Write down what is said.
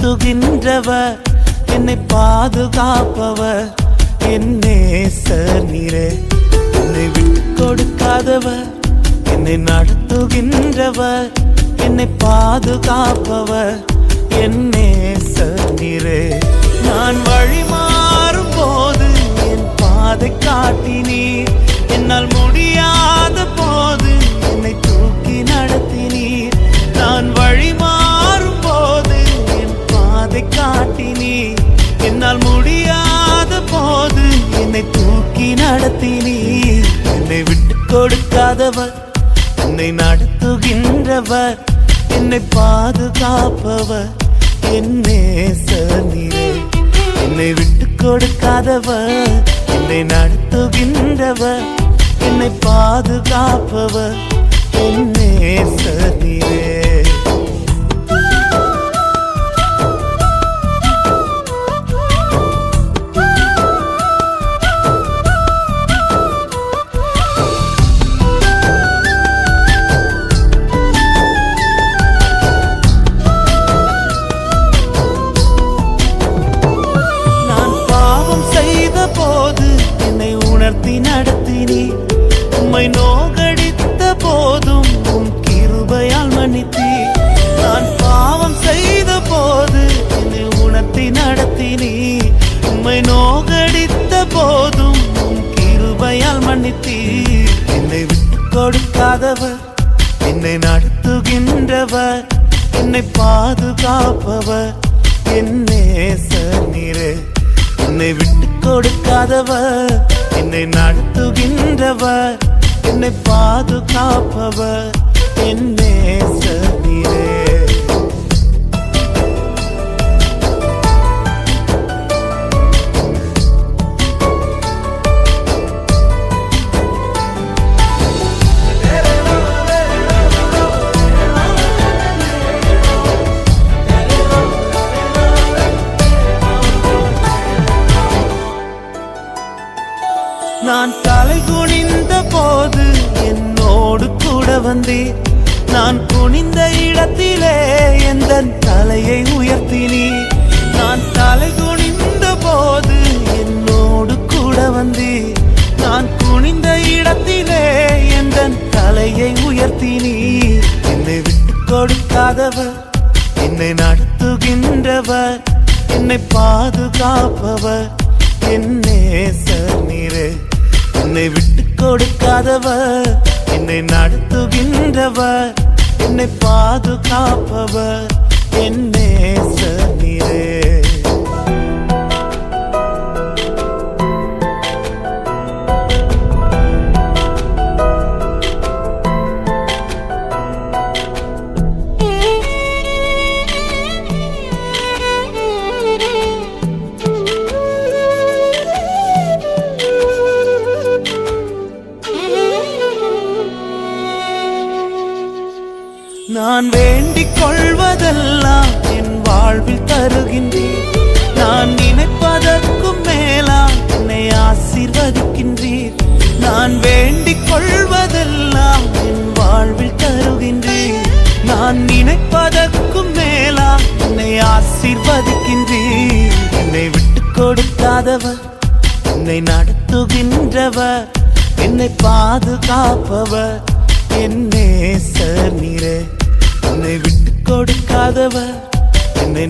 நடத்துகின்றவர், என்னை பாதுகாப்பவர், என் நேசர் நீரே. என்னை விட்டு கொடுக்காதவர், என்னை நடத்துகின்றவர், என்னை பாதுகாப்பவர், என் நேசர் நீரே. நான் வழி மாறும் போது என் பாதை காட்டினீர், என்னால் முடியாத போது என்னை தூக்கி நடத்தினீர். நான் வழி மாறும் போது என் பாதை காட்டினீர், என்னால் முடியாத போது என்னை தூக்கி நடத்தினீர். என்னை விட்டு கொடுக்காதவர், என்னை நடத்துகின்றவர், என்னை பாதுகாப்பவர், என் நேசர் நீரே. என்னை விட்டு கொடுக்காதவர், என்னை நடத்துகின்றவர், என்னை பாதுகாப்பவர், என் நேசர் நீரே. நடத்தினீர், உம்மை நோகடித்த போதும் உம் கிருபையால் மன்னித்தீர். நான் பாவம் செய்த போது என்னை உணர்த்தி நடத்தினீர், உம்மை நோகடித்த போதும் உம் கிருபையால் மன்னித்தீர். என்னை விட்டு கொடுக்காதவர், என்னை நடத்துகின்றவர், என்னை பாதுகாப்பவர், என் நேசர் நீரே. என்னை விட்டு கொடுக்காதவர், என்னை நடத்துகின்றவர், என்னை பாதுகாப்பவர், என் நேசர் நீரே. நான் தலை குனிந்த போது என்னோடு கூட வந்தீர், நான் குனிந்த இடத்திலே எந்த தலையை உயர்த்தினீர். நான் தலை குனிந்த போது என்னோடு கூட வந்தீர், நான் குனிந்த இடத்திலே எந்த தலையை உயர்த்தினீர். என்னை விட்டு கொடுக்காதவர், என்னை நடத்துகின்றவர், என்னை பாதுகாப்பவர், என் நேசர் நீரே. என்னை விட்டு கொடுக்காதவர், என்னை நடத்துகின்றவர், என்னை பாதுகாப்பவர், என் நேசர் நீரே. நான் வேண்டிக் கொள்வதெல்லாம் என் வாழ்வில் தருகின்றீர், நான் நினைப்பதற்கும் மேலாம் என்னை ஆசீர்வதிக்கின்றீர். நான் வேண்டிக் கொள்வதெல்லாம் என் வாழ்வில் தருகின்றீர், நான் நினைப்பதற்கும் மேலாம் என்னை ஆசீர்வதிக்கின்றீர். என்னை விட்டு கொடுக்காதவர், என்னை நடத்துகின்றவர், என்னை பாதுகாப்பவர், என் நேசர் நீரே. என்னை விட்டு கொடுக்காதவர், என்னை